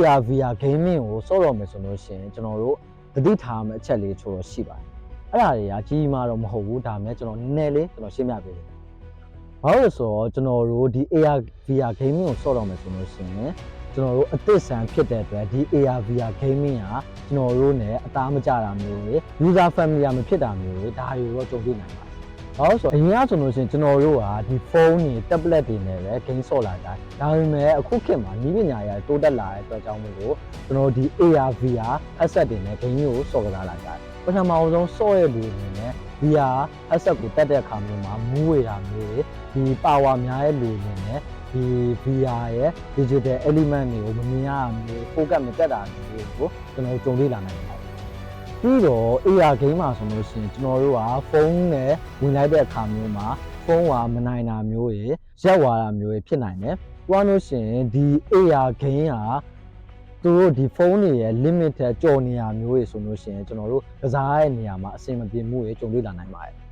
AR VR gaming ကိုစောတော့မယ်ဆိုလို့ရှိရင်ကျွန်တော်တို့သတိထားမယ့်အချက်လေးချို့တော့ရှိပါတယ်အဲ့ဒါတွေကကြီးမားတော့မဟုတ်ဘူးဒါမဲ့ကျွန်တော်နည်းနည်းလေးကျွန်တော်ရှင်းပြပေးတယ်ဘာလို့လဲဆိုတော့ကျွန်တော်တို့ဒီ AR VR gaming ကိုစောတော့မယ်ဆိုလို့ရှိရင်ကျွန်တော်တို့အသစ်ဆန်းဖြစ်တဲ့အတွက်ဒီ AR VR gaming ကကျွန်တော်တို့ ਨੇ အသားမကျတာမျိုးတွေ user familiar မဖြစ်တာမျိုးတွေဒါတွေကိုတော့ကြုံတွေ့နိုင်ပါတယ်။ဘာလို့ဆိုတော့အရင်ကဆိုလို့ရှိရင်ကျွန်တော်တို့ကဒီဖုန်းတွေ tablet တွေနဲ့ပဲ game ဆော့လာကြတယ်။ဒါပေမဲ့အခုခေတ်မှာနည်းပညာတွေတိုးတက်လာတဲ့အတွက်ကြောင့်မို့လို့ကျွန်တော်ဒီ AR VR headset တွေနဲ့ game ကိုဆော့ကစားလာကြတယ်။ပထမဆုံးဆော့ရတဲ့လူတွေနဲ့ VR headset ကိုတက်တဲ့အခါမျိုးမှာမူးဝေတာမျိုးတွေဒီ power များတဲ့လူတွေနဲ့ဒီ VR ရဲ့ digital element တွေကိုမမြင်ရမျိုး focus မတက်တာမျိုးတွေကိုကျွန်တော်ကြုံတွေ့လာနိုင်ပါတယ်။ပြီးတော့ AR game မှာဆိုလို့ရှိရင်ကျွန်တော်တို့ကဖုန်းနဲ့ဝင်လိုက်တဲ့အခါမျိုးမှာဖုန်းကမနိုင်တာမျိုးတွေရက်သွားတာမျိုးတွေဖြစ်နိုင်တယ်။ပြောလို့ရှိရင်ဒီ AR game ကသူတို့ဒီဖုန်းတွေရဲ့ limit ထက်ကျော်နေရမျိုးတွေဆိုလို့ရှိရင်ကျွန်တော်တို့ကစားတဲ့နေရာမှာအဆင်မပြေမှုတွေကြုံတွေ့လာနိုင်ပါတယ်။